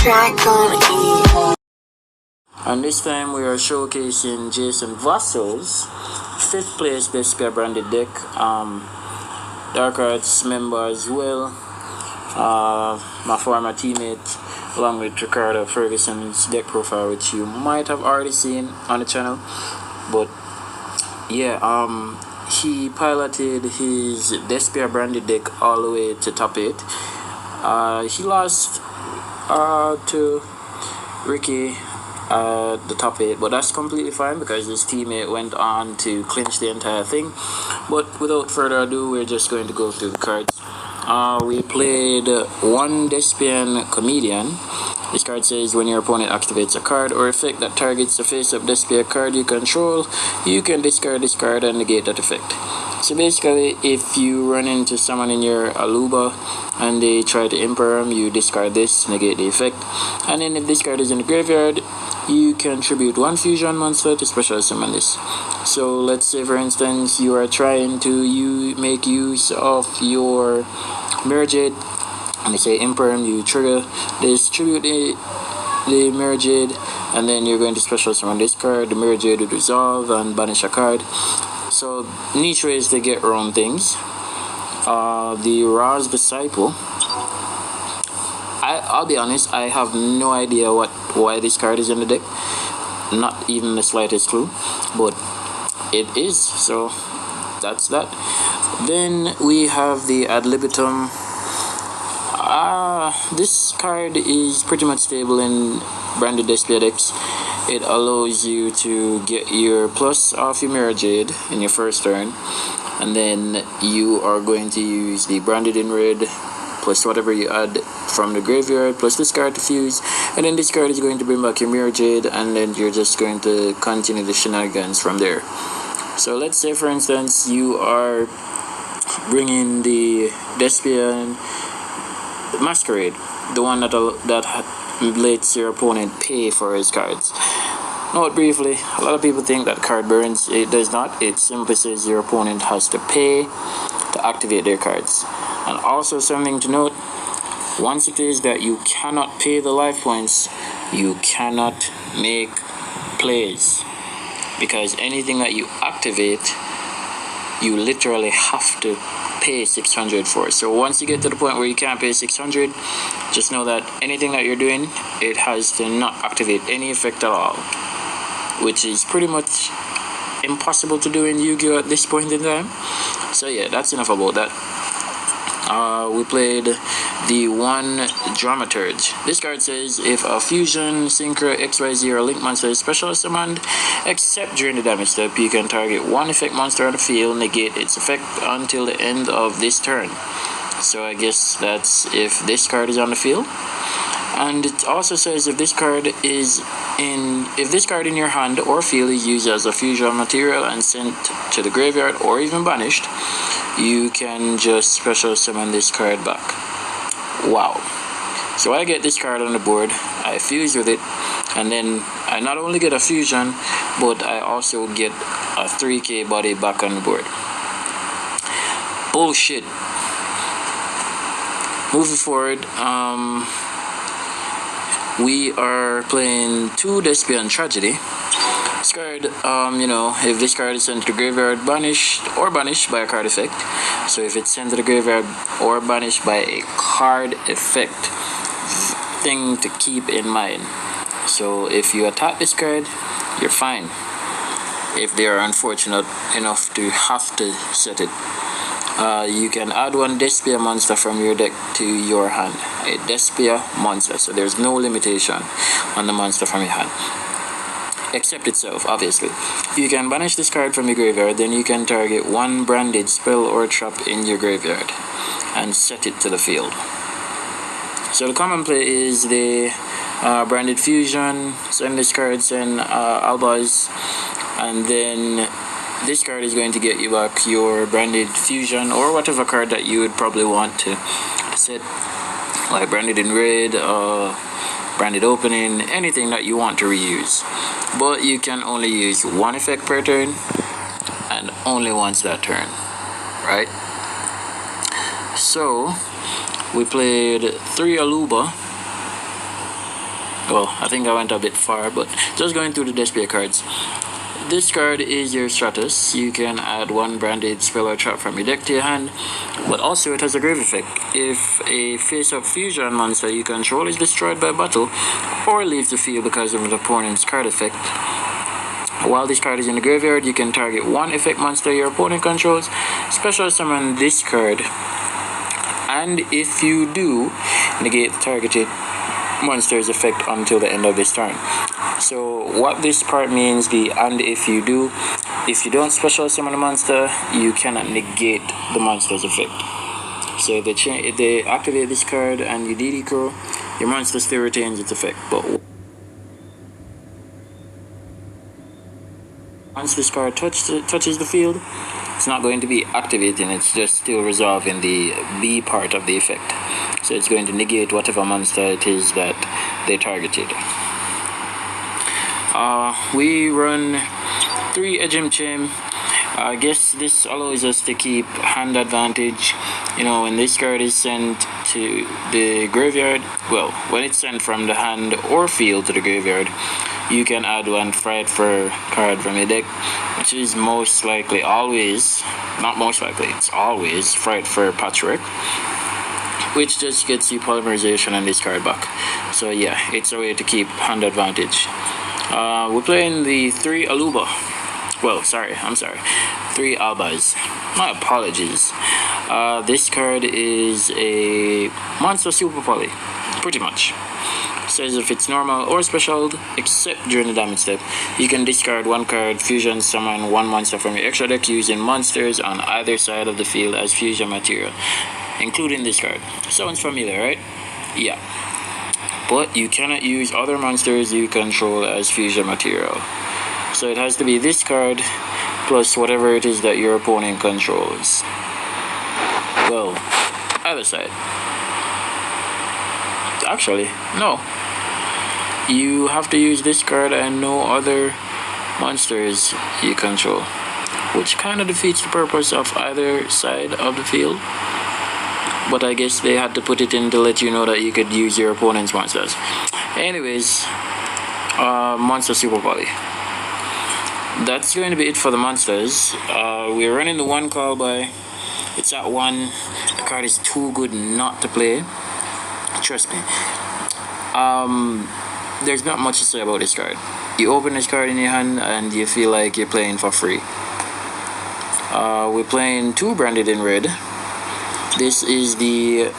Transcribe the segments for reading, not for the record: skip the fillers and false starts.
And this time we are showcasing Jason Vassal's 5th place Despia branded deck. Dark Arts member as well. My former teammate, along with Ricardo Ferguson's deck profile, which you might have already seen on the channel. But yeah, he piloted his Despia branded deck all the way to top 8. He lost to Ricky the top 8, but that's completely fine because his teammate went on to clinch the entire thing. But without further ado, we're just going to go through the cards. We played one Despian Comedian. This card says when your opponent activates a card or effect that targets the face-up Despia card you control, you can discard this card and negate that effect. So basically, if you run into someone in your Aluba and they try to imperm, you discard this, negate the effect. And then if this card is in the graveyard, you can tribute one fusion monster to special summon this. So let's say for instance you are trying to make use of your Mirror Jade, and they say imperm, you trigger this, tribute the Mirror Jade, and then you're going to special summon this card. The Mirror Jade would resolve and banish a card. So niche ways to get around things. The Ra's Disciple, I'll be honest, I have no idea why this card is in the deck. Not even the slightest clue, but it is, so that's that. Then we have the Ad Libitum. This card is pretty much stable in branded Despia decks. It allows you to get your plus off your Mirror Jade in your first turn, and then you are going to use the branded in red plus whatever you add from the graveyard plus this card to fuse, and then this card is going to bring back your Mirror Jade, and then you're just going to continue the shenanigans from there. So let's say for instance you are bringing the Despian Masquerade, the one that lets your opponent pay for his cards. Note briefly, a lot of people think that card burns. It does not. It simply says your opponent has to pay to activate their cards. And also something to note, once it is that you cannot pay the life points, you cannot make plays, because anything that you activate, you literally have to pay 600 for. So once you get to the point where you can't pay 600, just know that anything that you're doing, it has to not activate any effect at all, which is pretty much impossible to do in Yu-Gi-Oh! At this point in time. So yeah, that's enough about that. We played the one Dramaturge. This card says if a fusion, synchro, XYZ, or link monster is special summoned, except during the damage step, you can target one effect monster on the field, negate its effect until the end of this turn. So I guess that's if this card is on the field. And it also says if this card in your hand or field is used as a fusion material and sent to the graveyard or even banished, you can just special summon this card back. Wow. So I get this card on the board, I fuse with it, and then I not only get a fusion, but I also get a 3k body back on the board. Bullshit. Moving forward, we are playing 2 Despian Tragedy. This card, if this card is sent to the graveyard, banished by a card effect. So if it's sent to the graveyard or banished by a card effect, thing to keep in mind. So if you attack this card, you're fine. If they are unfortunate enough to have to set it. You can add one Despia monster from your deck to your hand. A Despia monster, so there's no limitation on the monster from your hand. Except itself, obviously. You can banish this card from your graveyard, then you can target one branded spell or trap in your graveyard and set it to the field. So the common play is the branded fusion, send this card, send Albaz, and then this card is going to get you back your branded fusion or whatever card that you would probably want to set, like branded in red, branded opening, anything that you want to reuse. But you can only use one effect per turn and only once that turn, right? So we played 3 Aluba. Well, I think I went a bit far, but just going through the Despia cards. This card is your Stratus. You can add one branded spell or trap from your deck to your hand, but also it has a grave effect. If a face-up fusion monster you control is destroyed by battle or leaves the field because of an opponent's card effect, while this card is in the graveyard, you can target one effect monster your opponent controls, special summon this card, and if you do, negate the targeted monster's effect until the end of this turn. So what this part means, and if you do, if you don't special summon a monster, you cannot negate the monster's effect. So if they activate this card and you DD Crow, your monster still retains its effect, but once this card touches the field, it's not going to be activating, it's just still resolving the B part of the effect. So it's going to negate whatever monster it is that they targeted. We run 3 Ejim Chain. I guess this allows us to keep hand advantage. You know, when this card is sent to the graveyard, well, when it's sent from the hand or field to the graveyard, you can add one Fright Fur card from your deck, which is most likely always, not most likely, it's always Fright Fur Patchwork, which just gets you polymerization and this card back. So yeah, it's a way to keep hand advantage. We're playing the 3 Aluba. Well, I'm sorry. 3 Albas. My apologies. This card is a monster super poly, pretty much. Says if it's normal or special, except during the damage step, you can discard 1 card, fusion summon 1 monster from your extra deck using monsters on either side of the field as fusion material, including this card. Sounds familiar, right? Yeah. But you cannot use other monsters you control as fusion material. So it has to be this card plus whatever it is that your opponent controls. Well, either side. Actually, no. You have to use this card and no other monsters you control, which kind of defeats the purpose of either side of the field. But I guess they had to put it in to let you know that you could use your opponent's monsters. Anyways, Monster Super Poly. That's going to be it for the monsters. We're running the 1 call by. It's at 1. The card is too good not to play. Trust me. There's not much to say about this card. You open this card in your hand and you feel like you're playing for free. We're playing 2 branded in red. This is the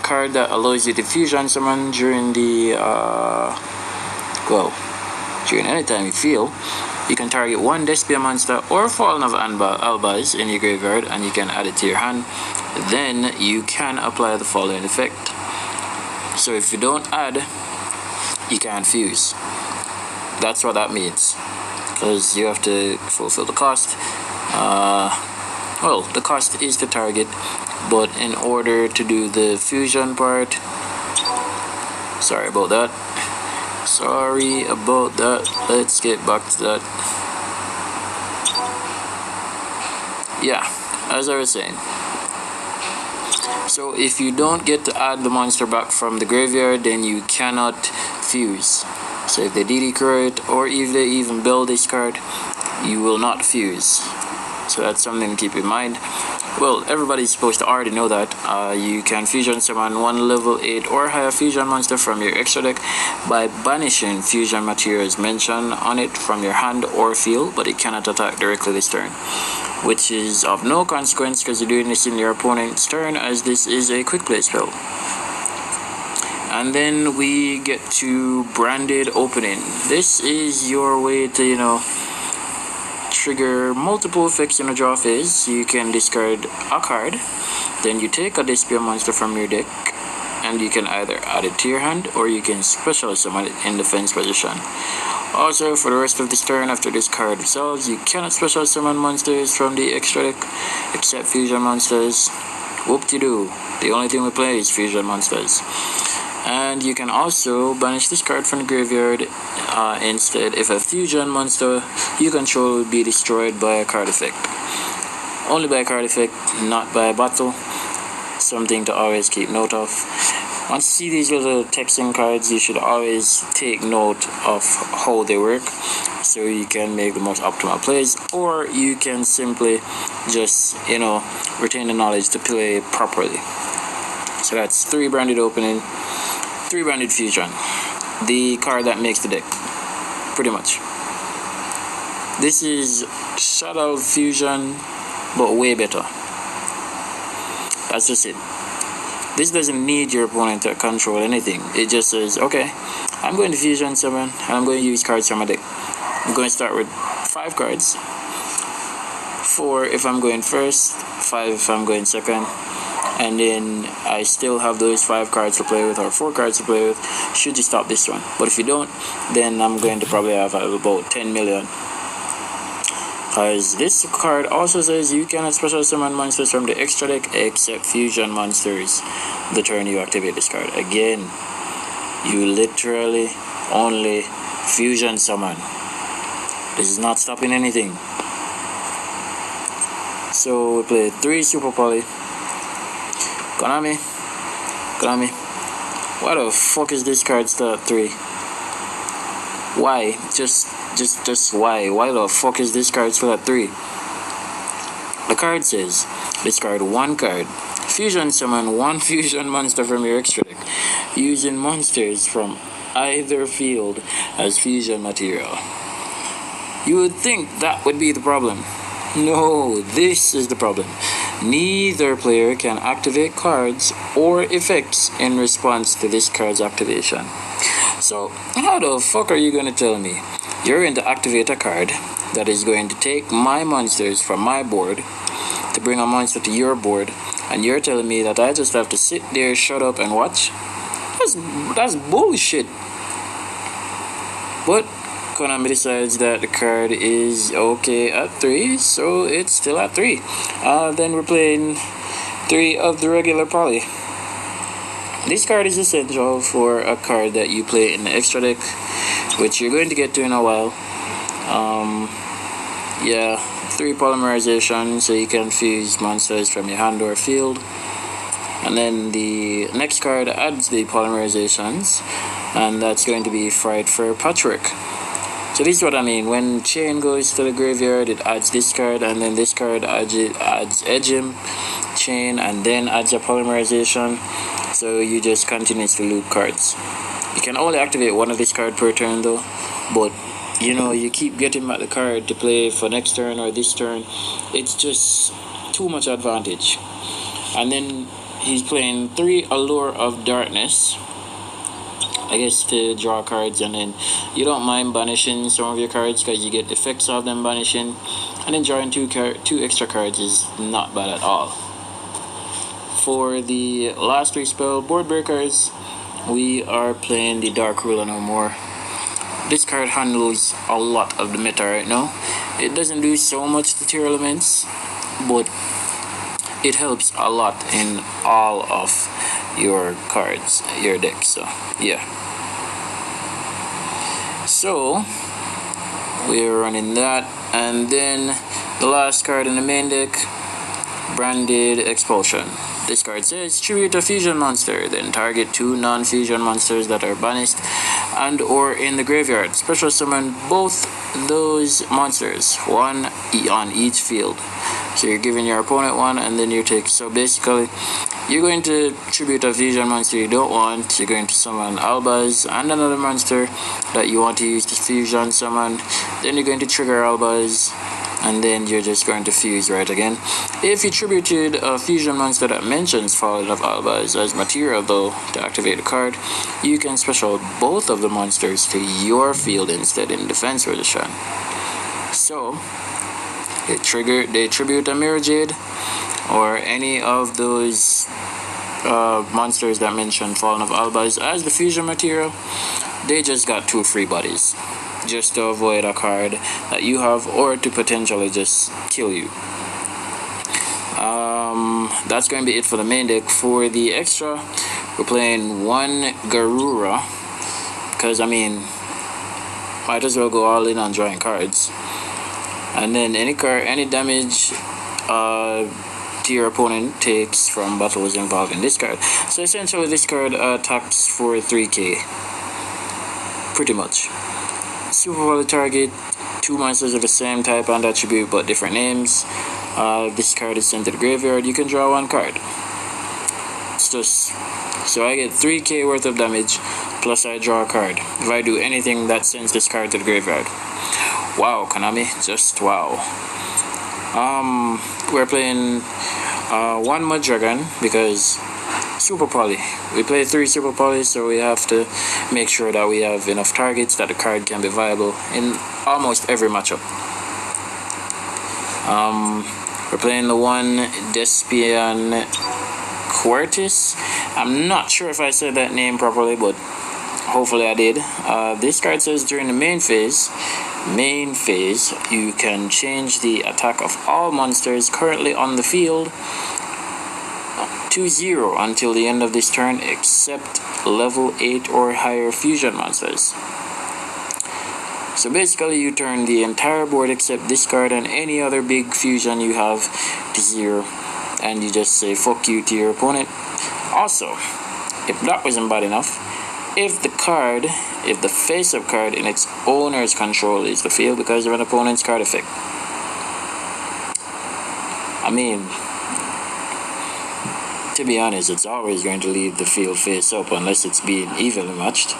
card that allows you to fusion summon during the during any time you feel. You can target 1 Despia monster or Fallen of Albas in your graveyard and you can add it to your hand. Then you can apply the following effect. So if you don't add, you can't fuse. That's what that means, because you have to fulfill the cost. Well, the cost is to target, but in order to do the fusion part, sorry about that. Let's get back to that. Yeah, as I was saying. So if you don't get to add the monster back from the graveyard, then you cannot fuse. So if they DD Crow it, or if they even build this card, you will not fuse. So that's something to keep in mind. Well, everybody's supposed to already know that. You can fusion summon 1 level 8 or higher fusion monster from your extra deck by banishing fusion materials mentioned on it from your hand or field, but it cannot attack directly this turn, which is of no consequence because you're doing this in your opponent's turn, as this is a quick play spell. And then we get to branded opening. This is your way to, trigger multiple effects in a draw phase. You can discard a card, then you take a Despia monster from your deck, and you can either add it to your hand or you can special summon it in defense position. Also, for the rest of this turn, after this card resolves, you cannot special summon monsters from the extra deck except fusion monsters. Whoop-de-doo. The only thing we play is fusion monsters. And you can also banish this card from the graveyard instead if a fusion monster you control will be destroyed by a card effect. Only by a card effect, not by a battle. Something to always keep note of. Once you see these little texting cards, you should always take note of how they work so you can make the most optimal plays, or you can simply just, retain the knowledge to play properly. So that's 3 branded opening, 3 branded fusion. The card that makes the deck, pretty much. This is Shadow Fusion, but way better. That's just it. This doesn't need your opponent to control anything. It just says, okay, I'm going to Fusion 7, and I'm going to use cards from my deck. I'm going to start with 5 cards. 4 if I'm going first, 5 if I'm going second, and then I still have those 5 cards to play with, or 4 cards to play with, should you stop this one. But if you don't, then I'm going to probably have about 10 million. Because this card also says you cannot special summon monsters from the extra deck except fusion monsters the turn you activate this card. Again, you literally only fusion summon. This is not stopping anything. So we play 3 Super Poly. Konami. Why the fuck is this card still at 3? Why? Just why? Why the fuck is this card still at 3? The card says, discard 1 card. Fusion summon 1 fusion monster from your extra deck, using monsters from either field as fusion material. You would think that would be the problem. No, this is the problem. Neither player can activate cards or effects in response to this card's activation. So, how the fuck are you going to tell me you're going to activate a card that is going to take my monsters from my board to bring a monster to your board, and you're telling me that I just have to sit there, shut up, and watch? That's bullshit. But Konami decides that the card is okay at 3, so it's still at 3. Then we're playing 3 of the regular Poly. This card is essential for a card that you play in the extra deck, which you're going to get to in a while. 3 polymerization, so you can fuse monsters from your hand or field. And then the next card adds the polymerizations, and that's going to be Fright for Patchwork. So this is what I mean. When Chain goes to the graveyard, it adds this card, and then this card adds Edgem, Chain, and then adds a polymerization. So you just continuously loop cards. You can only activate 1 of this card per turn though, but you keep getting back the card to play for next turn or this turn. It's just too much advantage. And then he's playing 3 Allure of Darkness, I guess, to draw cards, and then you don't mind banishing some of your cards because you get effects of them banishing, and then drawing 2 extra cards is not bad at all. For the last 3 spell board breakers, we are playing the Dark Ruler no more. This card handles a lot of the meta right now. It doesn't do so much to tier elements, but it helps a lot in all of your cards, your deck. So yeah. So we're running that, and then the last card in the main deck, Branded Expulsion. This card says tribute a fusion monster, then target 2 non-fusion monsters that are banished and or in the graveyard. Special summon both those monsters, 1 on each field. So you're giving your opponent 1, and then you take. So basically, you're going to tribute a fusion monster you don't want. You're going to summon Albaz and another monster that you want to use to fusion summon. Then you're going to trigger Albaz, and then you're just going to fuse right again. If you tributed a fusion monster that mentions Fallen of Albaz as material though to activate the card, you can special both of the monsters to your field instead in defense position. So they tribute a Mirror Jade or any of those monsters that mention Fallen of Albaz as the fusion material. They just got 2 free bodies, just to avoid a card that you have or to potentially just kill you. That's going to be it for the main deck. For the extra, we're playing 1 Garura, because might as well go all in on drawing cards. And then any damage your opponent takes from battles involving this card. So essentially this card attacks for 3k. Pretty much. Super Volley target, 2 monsters of the same type and attribute but different names. This card is sent to the graveyard. You can draw 1 card. It's just... So I get 3k worth of damage, plus I draw a card. If I do anything that sends this card to the graveyard. Wow, Konami, just wow. We're playing 1 Mud Dragon because Super Poly. We play 3 Super Polys, so we have to make sure that we have enough targets that the card can be viable in almost every matchup. We're playing the 1 Despia Quartus. I'm not sure if I said that name properly, but hopefully I did. This card says during the main phase, you can change the attack of all monsters currently on the field to 0 until the end of this turn, except level 8 or higher fusion monsters. So basically you turn the entire board except this card and any other big fusion you have to 0, and you just say fuck you to your opponent. Also, if that wasn't bad enough, if the face-up card in its owner's control is the field because of an opponent's card effect. I mean, to be honest, it's always going to leave the field face-up unless it's being evenly matched.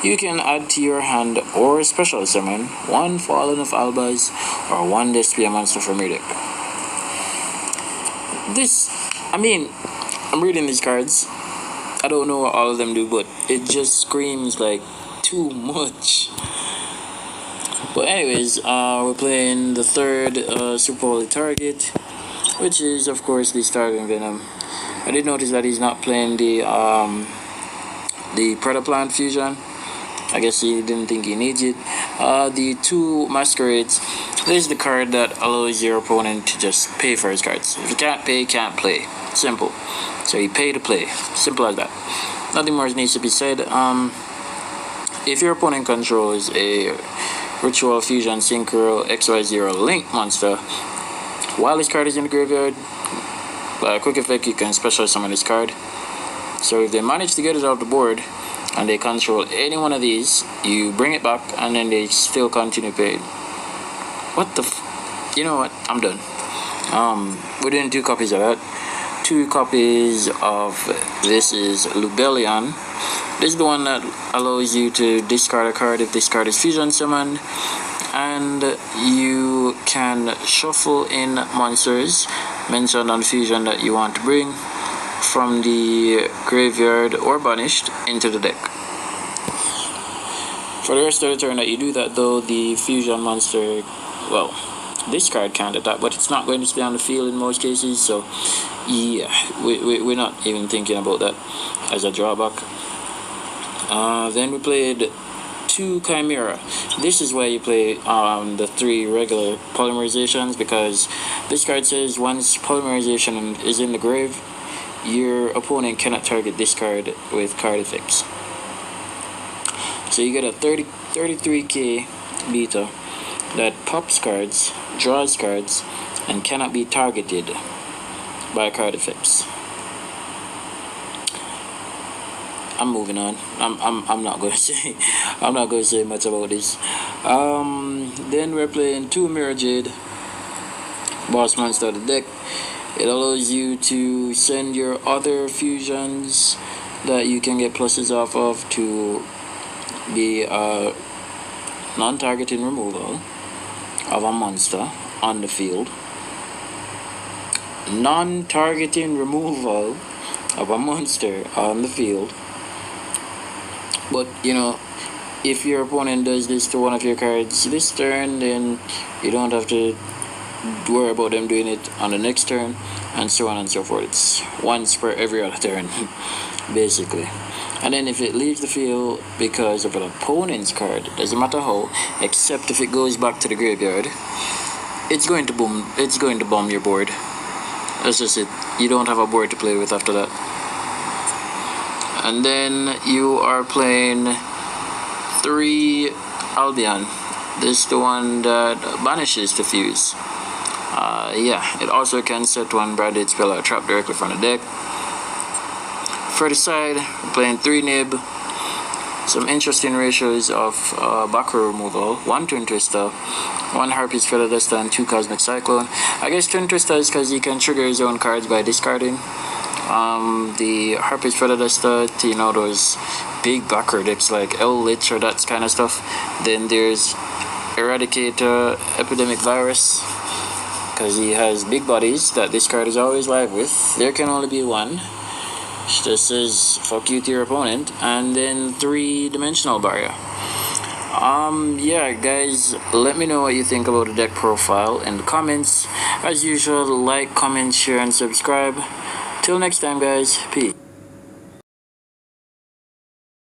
You can add to your hand or special summon 1 Fallen of Albaz or 1 Despia monster from your deck. I'm reading these cards. I don't know what all of them do, but it just screams like too much. But anyways, we're playing the 3rd Super Poly target, which is of course the Starving Venom. I did notice that he's not playing the Predaplant fusion. I guess he didn't think he needs it. The 2 Masquerades. This is the card that allows your opponent to just pay for his cards. If you can't pay, can't play. Simple. So you pay to play. Simple as that. Nothing more needs to be said. If your opponent controls a Ritual Fusion Synchro XY0 Link monster, while this card is in the graveyard, by a quick effect you can special summon this card. So if they manage to get it off the board and they control any one of these, you bring it back and then they still continue paying. What the you know what? I'm done. We're doing 2 copies of that. 2 copies of this is Lubellion. This is the one that allows you to discard a card if this card is fusion summoned, and you can shuffle in monsters mentioned on fusion that you want to bring from the graveyard or banished into the deck. For the rest of the turn that you do that though, the fusion monster, well, this card can't attack, but it's not going to stay on the field in most cases, so yeah, we're not even thinking about that as a drawback. Then we played 2 Chimera. This is where you play the 3 regular polymerizations, because this card says once polymerization is in the grave, your opponent cannot target this card with card effects. So you get a 33k beta that pops cards, draws cards, and cannot be targeted by card effects. I'm moving on. I'm not going to say much about this. Then we're playing 2 Mirror Jade boss monster of the deck. It allows you to send your other fusions that you can get pluses off of to be non-targeting removal of a monster on the field. Non-targeting removal of a monster on the field. But you know, if your opponent does this to one of your cards this turn, then you don't have to worry about them doing it on the next turn, and so on and so forth. It's once per every other turn, basically. And then if it leaves the field because of an opponent's card, doesn't matter how, except if it goes back to the graveyard, it's going to bomb your board. That's just it. You don't have a board to play with after that. And then you are playing 3 Albion. This is the one that banishes the fuse. Yeah, it also can set one branded spell or trap directly from the deck. For the side, we're playing 3 nib. Some interesting ratios of back row removal: 1 Twin Twister, 1 Harpy's Feather Duster, and 2 Cosmic Cyclone. I guess Twin Twister is because he can trigger his own cards by discarding. The Harpy's Feather Duster to, you know, those big backer decks like L-Lich or that kind of stuff. Then there's Eradicator Epidemic Virus, because he has big bodies that this card is always live with. There can only be one. This says fuck you to your opponent. And then 3-dimensional barrier. Yeah, guys, let me know what you think about the deck profile in the comments. As usual, like, comment, share, and subscribe. Till next time, guys. Peace.